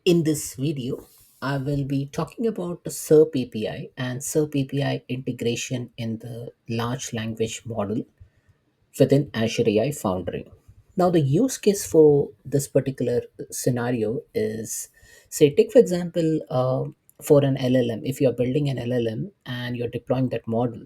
In this video, I will be talking about the SERP API and SERP API integration in the large language model within Azure AI Foundry. Now, the use case for this particular scenario is, say, take for example, for an LLM. If you are building an LLM and you're deploying that model,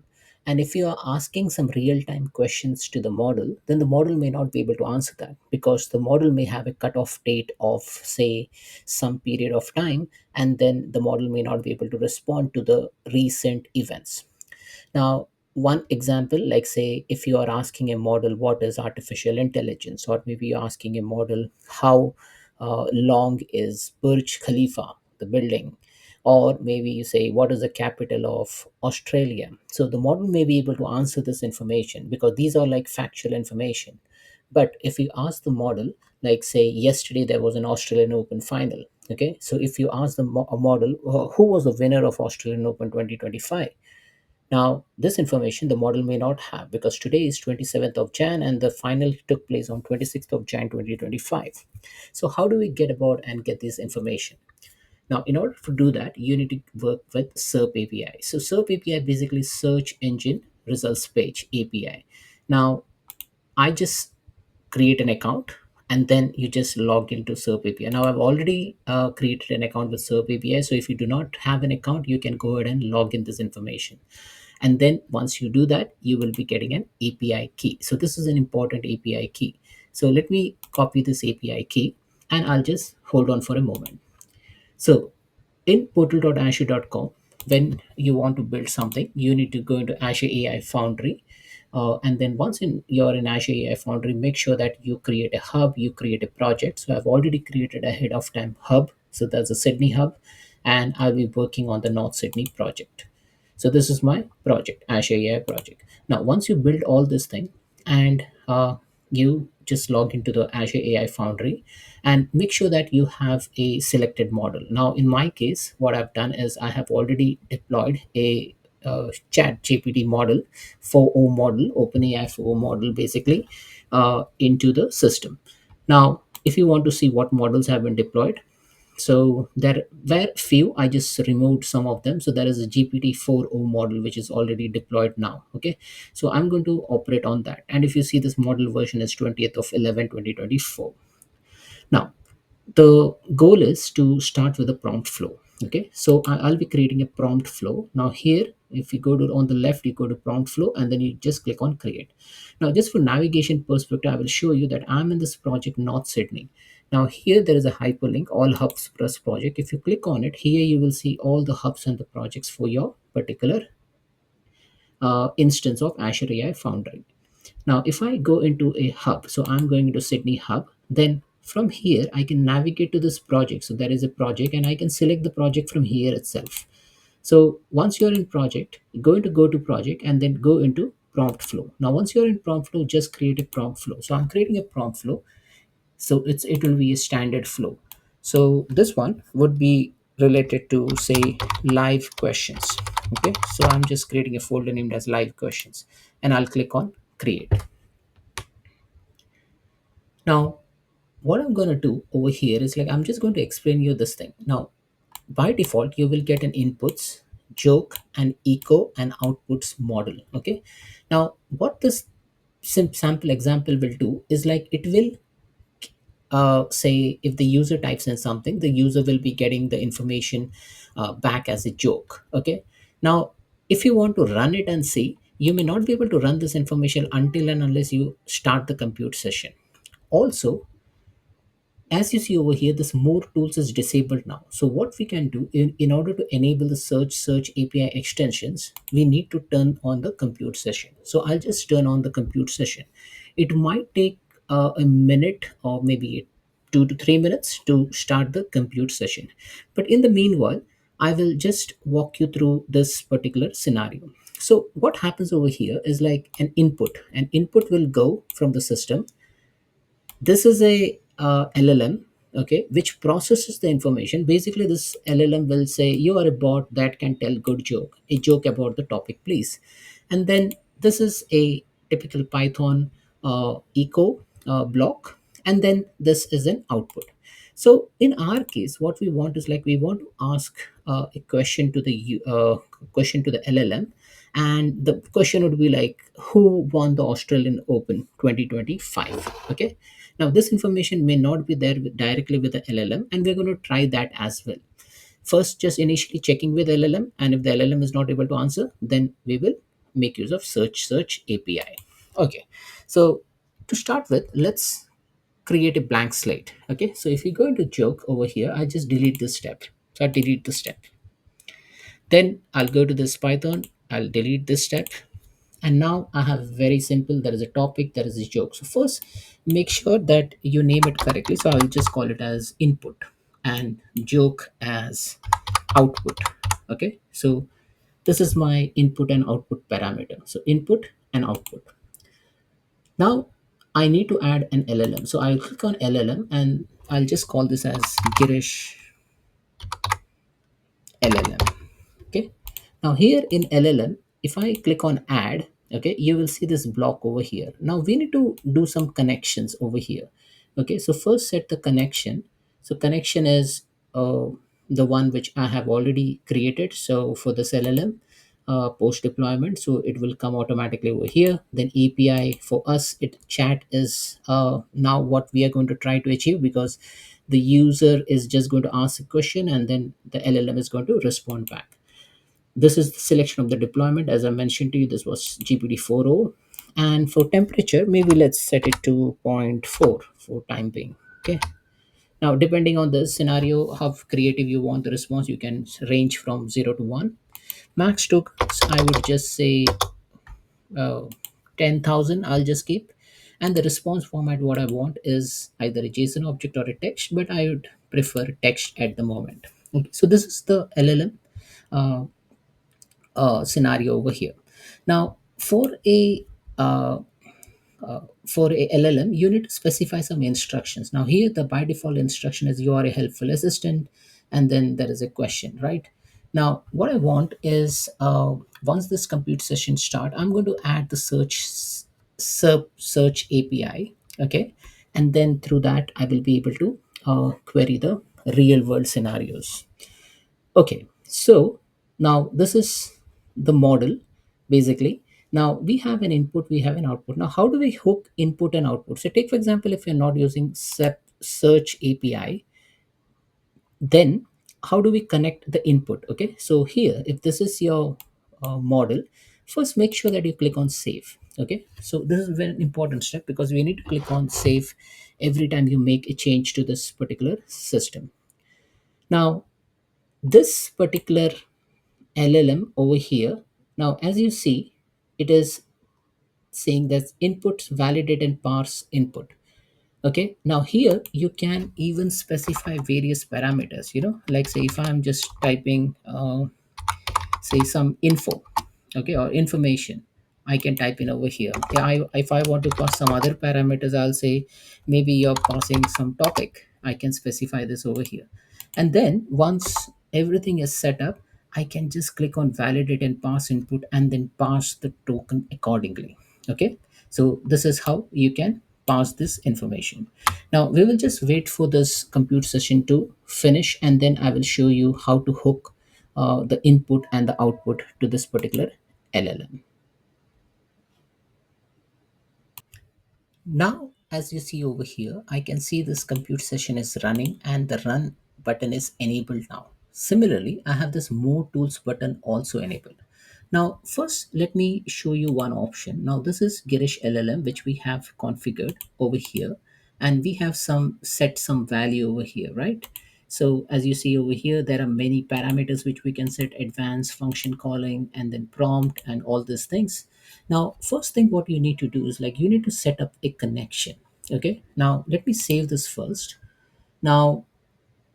and if you are asking some real time questions to the model, then the model may not be able to answer that because the model may have a cutoff date of, say, some period of time, and then the model may not be able to respond to the recent events. Now, one example, like say, if you are asking a model what is artificial intelligence, or maybe you're asking a model how long is Burj Khalifa, the building, or maybe you say what is the capital of Australia. So the model may be able to answer this information because these are like factual information. But if you ask the model, like say yesterday there was an Australian Open final. Okay, so if you ask the a model who was the winner of Australian Open 2025, now, this information the model may not have because today is 27th of Jan and the final took place on 26th of Jan 2025. So, how do we get about and get this information? Now, in order to do that, you need to work with SERP API. So, SERP API basically search engine results page API. Now, I just create an account and then you just log into SERP API. Now, I've already created an account with SERP API. So, if you do not have an account, you can go ahead and log in this information. And then once you do that, you will be getting an API key. So this is an important API key. So let me copy this API key and I'll just hold on for a moment. So in portal.azure.com, when you want to build something, you need to go into Azure AI Foundry. And then once you're in Azure AI Foundry, make sure that you create a hub, you create a project. So I've already created ahead of time hub. So that's a Sydney hub, and I'll be working on the North Sydney project. So this is my project, Azure AI project. Now, once you build all this thing and you just log into the Azure AI Foundry and make sure that you have a selected model. Now, in my case, what I've done is I have already deployed a chat GPT model, 4.0 model, OpenAI 4.0 model, basically, into the system. Now, if you want to see what models have been deployed, so there were few, I just removed some of them. So there is a GPT 4.0 model which is already deployed now. Okay, so I'm going to operate on that. And if you see, this model version is 20th of 11 2024. Now, the goal is to start with a prompt flow. Okay, so I'll be creating a prompt flow. Now here, if you go to on the left, you go to prompt flow and then you just click on create. Now, just for navigation perspective, I will show you that I'm in this project North Sydney. Now here there is a hyperlink, all hubs plus project. If you click on it, here you will see all the hubs and the projects for your particular instance of Azure AI Foundry. Now, if I go into a hub, so I'm going into Sydney hub, then from here I can navigate to this project. So there is a project and I can select the project from here itself. So once you're in project, go into go to project and then go into prompt flow. Now, once you're in prompt flow, just create a prompt flow. So I'm creating a prompt flow. So it will be a standard flow. So this one would be related to, say, live questions. Okay, so I'm just creating a folder named as live questions and I'll click on create. Now, what I'm going to do over here is like I'm just going to explain you this thing. Now, by default, you will get an inputs, joke, and echo and outputs model. Okay. Now, what this sample example will do is like it will say if the user types in something, the user will be getting the information back as a joke. Okay. Now, if you want to run it and see, you may not be able to run this information until and unless you start the compute session. Also, as you see over here, this more tools is disabled now. So what we can do in order to enable the search API extensions, we need to turn on the compute session. So I'll just turn on the compute session. It might take a minute or maybe 2 to 3 minutes to start the compute session. But in the meanwhile, I will just walk you through this particular scenario. So what happens over here is like an input. An input will go from the system. This is a LLM, okay, which processes the information. Basically, this LLM will say you are a bot that can tell good joke, a joke about the topic, please. And then this is a typical Python echo block, and then this is an output. So in our case, what we want is like we want to ask a question to the question to the LLM, and the question would be like, who won the Australian Open 2025? Okay. Now this information may not be there directly with the LLM, and we're going to try that as well. First, just initially checking with LLM, and if the LLM is not able to answer, then we will make use of search API. Okay. So to start with, let's create a blank slate. Okay, so if you go into joke over here, I just delete this step. So I delete this step. Then I'll go to this Python, I'll delete this step. And now I have very simple, there is a topic, there is a joke. So first, make sure that you name it correctly. So I'll just call it as input and joke as output. Okay, so this is my input and output parameter. So input and output. Now I need to add an LLM. So I'll click on LLM and I'll just call this as Girish LLM. Okay. Now here in LLM, if I click on add, okay, you will see this block over here. Now we need to do some connections over here. Okay, so first set the connection. So connection is the one which I have already created. So for this LLM, post deployment, so it will come automatically over here. Then API for us, it chat is now what we are going to try to achieve, because the user is just going to ask a question and then the LLM is going to respond back. This is the selection of the deployment. As I mentioned to you, this was GPT-4o. And for temperature, maybe let's set it to zero point 0.4 for time being. Okay. Now, depending on the scenario, how creative you want the response, you can range from 0 to 1. Max tokens, I would just say uh, 10,000, I'll just keep. And the response format, what I want is either a JSON object or a text, but I would prefer text at the moment. Okay. So this is the LLM uh, scenario over here. Now, uh, for a LLM, you need to specify some instructions. Now, here the by default instruction is you are a helpful assistant, and then there is a question, right? Now, what I want is once this compute session start, I'm going to add the search API, okay, and then through that I will be able to query the real world scenarios. Okay, so now this is the model basically. Now we have an input, we have an output. Now, how do we hook input and output? So, take for example, if you're not using search API, then how do we connect the input? Okay, so here, if this is your model, first make sure that you click on save. Okay, so this is a very important step because we need to click on save every time you make a change to this particular system. Now, this particular LLM over here. Now, as you see, it is saying that inputs validate and parse input. Okay. Now here you can even specify various parameters. Like say if I'm just typing say some info, okay, or information, I can type in over here. Okay, if I want to pass some other parameters, I'll say maybe you're passing some topic, I can specify this over here. And then once everything is set up, I can just click on validate and pass input and then pass the token accordingly. Okay, so this is how you can pass this information. Now we will just wait for this compute session to finish, and then I will show you how to hook the input and the output to this particular LLM. Now, as you see over here, I can see this compute session is running and the run button is enabled now. Similarly, I have this more tools button also enabled. Now, first, let me show you one option. Now, this is Girish LLM, which we have configured over here, and we have some set some value over here, right? So as you see over here, there are many parameters which we can set: advanced, function calling, and then prompt, and all these things. Now, first thing what you need to do is like you need to set up a connection. Okay. Now, let me save this first. Now,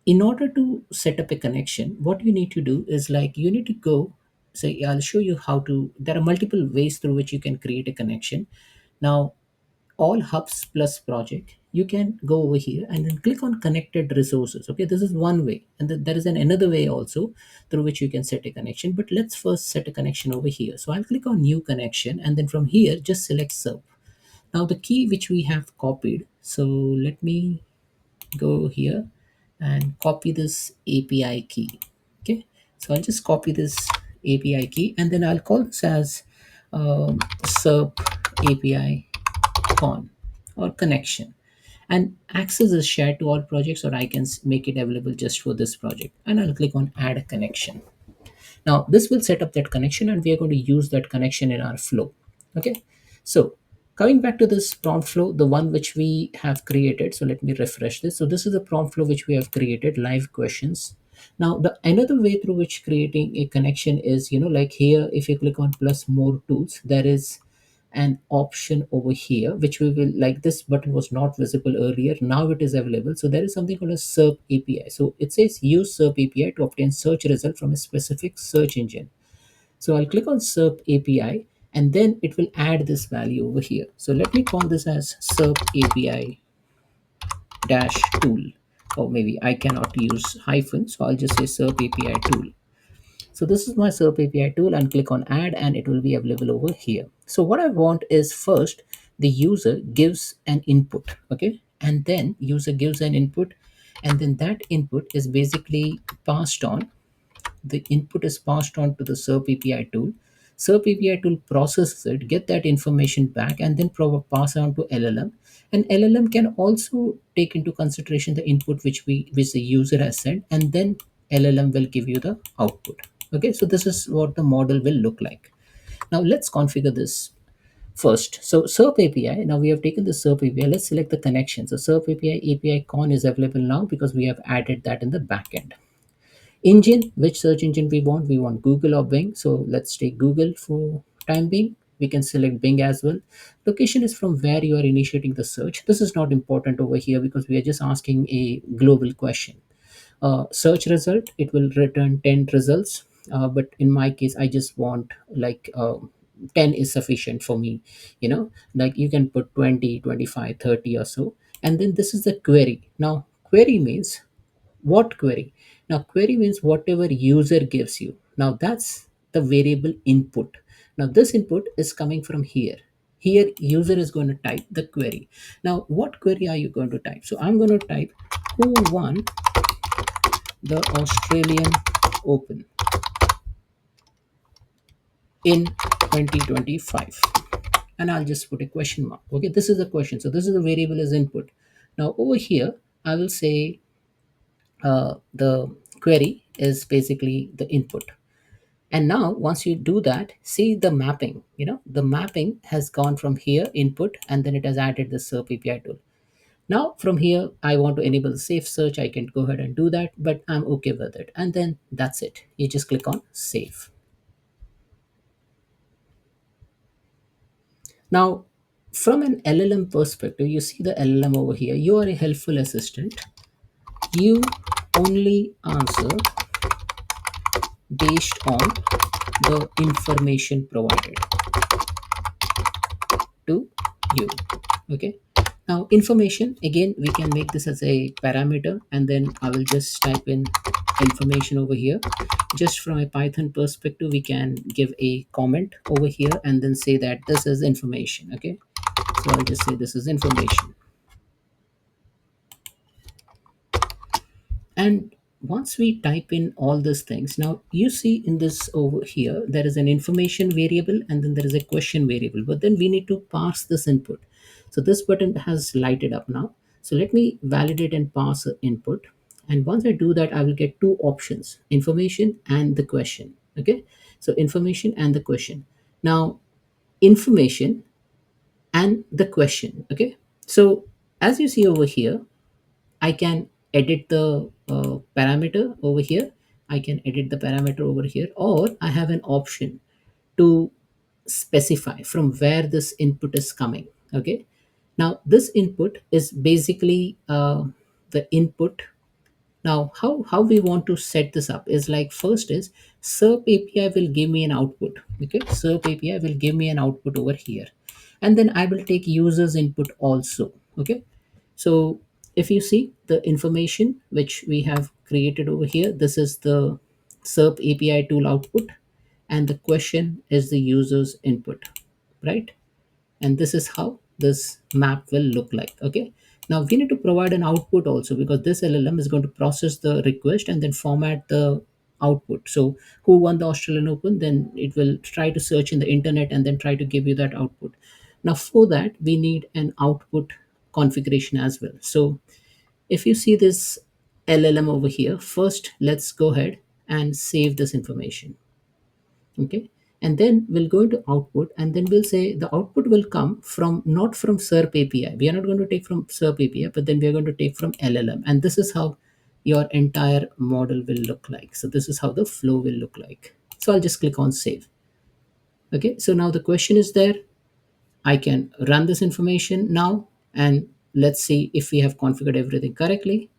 in order to set up a connection, what you need to do is like you need to go. So I'll show you how to. There are multiple ways through which you can create a connection. Now, all hubs plus project, you can go over here and then click on connected resources. Okay, this is one way, and then there is another way also through which you can set a connection. But let's first set a connection over here. So I'll click on new connection, and then from here just select SERP. Now the key which we have copied. So let me go here. and copy this API key. Okay, so I'll just copy this API key and then I'll call this as SERP API con or connection. And access is shared to all projects, or I can make it available just for this project. And I'll click on add a connection. Now this will set up that connection and we are going to use that connection in our flow. Okay. So coming back to this prompt flow, the one which we have created. So let me refresh this. So this is the prompt flow which we have created, live questions. Now the another way through which creating a connection is, like here, if you click on plus more tools, there is an option over here which we will, like, this button was not visible earlier, now it is available. So there is something called a SERP API. So it says use SERP API to obtain search result from a specific search engine. So I'll click on SERP API and then it will add this value over here. So let me call this as SERP API dash tool, or maybe I cannot use hyphen, so I'll just say SERP API tool. So this is my SERP API tool, and click on add and it will be available over here. So what I want is, first the user gives an input, okay, and then user gives an input, and then that input is basically passed on. The input is passed on to the SERP API tool. SERP API tool processes it, get that information back, and then pass on to LLM. And LLM can also take into consideration the input which the user has sent, and then LLM will give you the output. Okay, so this is what the model will look like. Now let's configure this first. So SERP API, now we have taken the SERP API, let's select the connection. So SERP API con is available now because we have added that in the backend. Engine, which search engine we want Google or Bing. So let's take Google for time being. We can select Bing as well. Location is from where you are initiating the search. This is not important over here because we are just asking a global question. Search result, it will return 10 results, but in my case I just want, like, 10 is sufficient for me. Like, you can put 20, 25, 30 or so. And then this is the query. Now query means, what query? Now query means whatever user gives you. Now that's the variable input. Now this input is coming from here. Here user is going to type the query. Now what query are you going to type? So I'm going to type, who won the Australian Open in 2025? And I'll just put a question mark. Okay, this is the question. So this is the variable as input. Now over here I will say, the query is basically the input. And now once you do that, see the mapping. The mapping has gone from here, input, and then it has added the SERP API tool. Now from here I want to enable safe search. I can go ahead and do that, but I'm okay with it. And then that's it. You just click on save. Now from an LLM perspective, you see the LLM over here. You are a helpful assistant. You only answer based on the information provided to you. Okay, now information, again we can make this as a parameter, and then I will just type in information over here. Just from a Python perspective, we can give a comment over here and then say that this is information. Okay, so I'll just say this is information. And once we type in all these things, now you see in this over here there is an information variable and then there is a question variable, but then we need to pass this input. So this button has lighted up now. So let me validate and pass the input, and once I do that I will get two options, information and the question. Okay, so information and the question. Now information and the question. Okay, so as you see over here, I can edit the parameter over here. I can edit the parameter over here, or I have an option to specify from where this input is coming. Okay. Now this input is basically the input. Now how we want to set this up is, like, first is SERP API will give me an output. Okay, SERP API will give me an output over here, and then I will take users input also. Okay, so if you see the information which we have created over here, this is the SERP API tool output, and the question is the user's input, right? And this is how this map will look like. Okay, Now we need to provide an output also, because this LLM is going to process the request and then format the output. So who won the Australian Open, then it will try to search in the internet and then try to give you that output. Now for that we need an output configuration as well. So if you see this LLM over here, first let's go ahead and save this information. Okay, and then we'll go into output, and then we'll say the output will come from, not from SERP API. We are not going to take from SERP API, but then we are going to take from LLM, and this is how your entire model will look like. So this is how the flow will look like. So I'll just click on save. Okay, so now the question is there. I can run this information now, and let's see if we have configured everything correctly.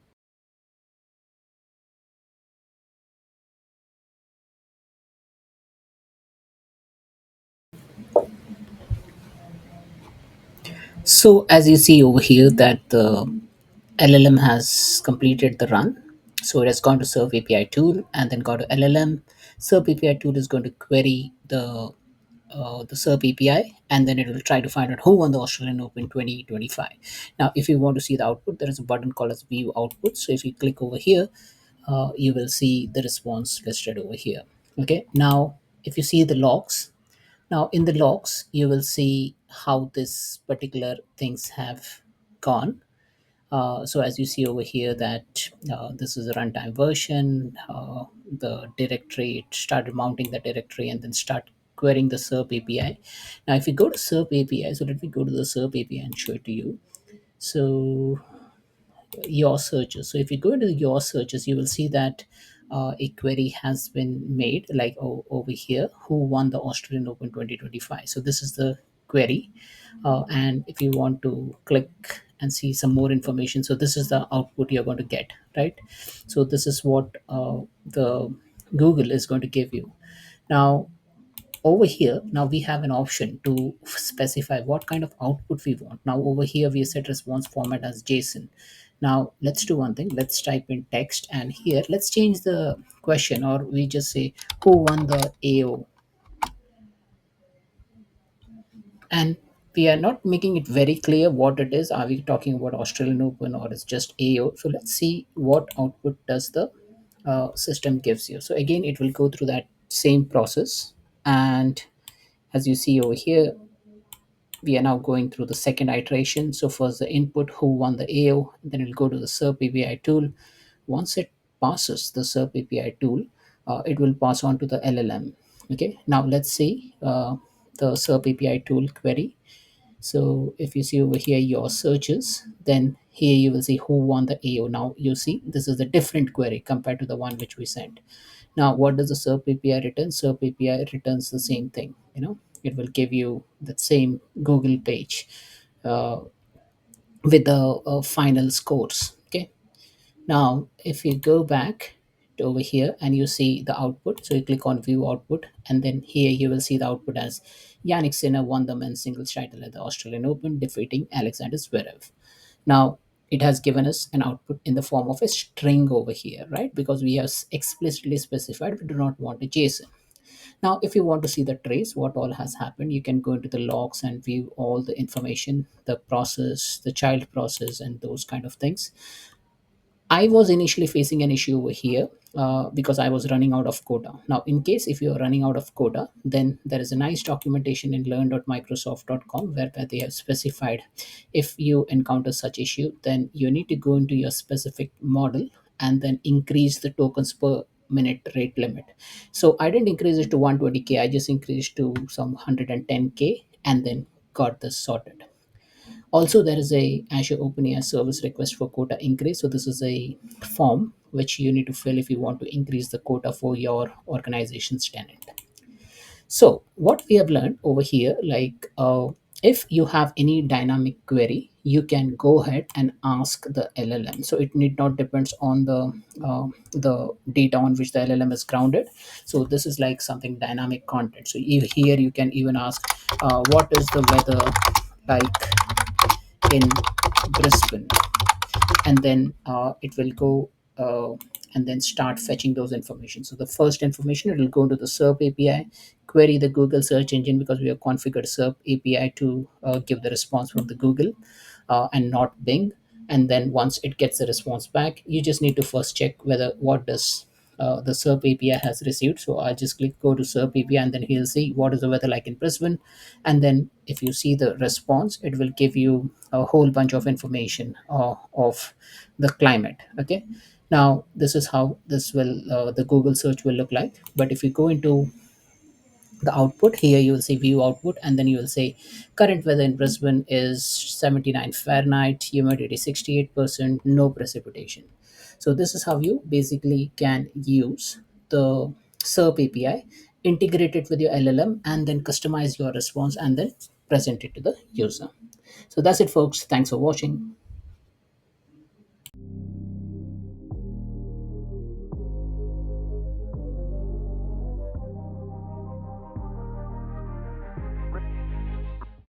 So as you see over here that the LLM has completed the run. So it has gone to SERP API tool and then got to LLM. SERP API tool is going to query the SERP API, and then it will try to find out who won the Australian Open 2025. Now, if you want to see the output, there is a button called as View Output. So if you click over here, you will see the response listed over here. Okay. Now, if you see the logs, now in the logs, you will see how this particular things have gone. So as you see over here that this is a runtime version, the directory, it started mounting the directory and then start querying the SERP API. Now if you go to SERP API, so let me go to the SERP API and show it to you. So your searches. So if you go into your searches, you will see that a query has been made, like over here, who won the Australian Open 2025. So this is the query. And if you want to click and see some more information, so this is the output you're going to get, right? So this is what the Google is going to give you. Now over here, now we have an option to specify what kind of output we want. Now over here we set response format as JSON. Now let's do one thing, let's type in text, and here let's change the question, or we just say who won the AO. And we are not making it very clear what it is. Are we talking about Australian Open or it's just AO? So let's see what output does the system gives you. So again it will go through that same process, and as you see over here, we are now going through the second iteration. So first the input, who won the AO, then it'll go to the SERP API tool. Once it passes the SERP API tool, it will pass on to the LLM. Okay, now let's see the SERP API tool query. So if you see over here your searches, then here you will see who won the AO. Now you see this is a different query compared to the one which we sent. Now what does the SERP API return? SERP API returns the same thing. It will give you that same Google page uh, with the final scores. Okay. Now, if you go back to over here and you see the output, so you click on view output, and then here you will see the output as Yannick Sinner won the men's singles title at the Australian Open, defeating Alexander Zverev. Now, it has given us an output in the form of a string over here, right? Because we have explicitly specified we do not want a JSON. Now, if you want to see the trace, what all has happened, you can go into the logs and view all the information, the process, the child process, and those kind of things. I was initially facing an issue over here because I was running out of quota. Now, in case if you're running out of quota, then there is a nice documentation in learn.microsoft.com where they have specified if you encounter such issue, then you need to go into your specific model and then increase the tokens per minute rate limit. So I didn't increase it to 120K, I just increased to some 110K and then got this sorted. Also, there is a Azure OpenAI service request for quota increase. So this is a form which you need to fill if you want to increase the quota for your organization's tenant. So what we have learned over here, like if you have any dynamic query, you can go ahead and ask the LLM. So it need not depends on the data on which the LLM is grounded. So this is like something dynamic content. So here you can even ask, what is the weather like in Brisbane, and then it will go and then start fetching those information. So the first information, it will go to the SERP API, query the Google search engine because we have configured SERP API to give the response from the Google and not Bing. And then once it gets a response back, you just need to first check whether what does the SERP API has received. So I just click go to SERP API, and then he'll see what is the weather like in Brisbane. And then if you see the response, it will give you a whole bunch of information of the climate. Okay. Now this is how this will the Google search will look like. But if you go into the output here, you will see view output, and then you will say current weather in Brisbane is 79 Fahrenheit, humidity 68%, no precipitation. So this is how you basically can use the SERP API, integrate it with your LLM, and then customize your response and then present it to the user. So that's it, folks. Thanks for watching.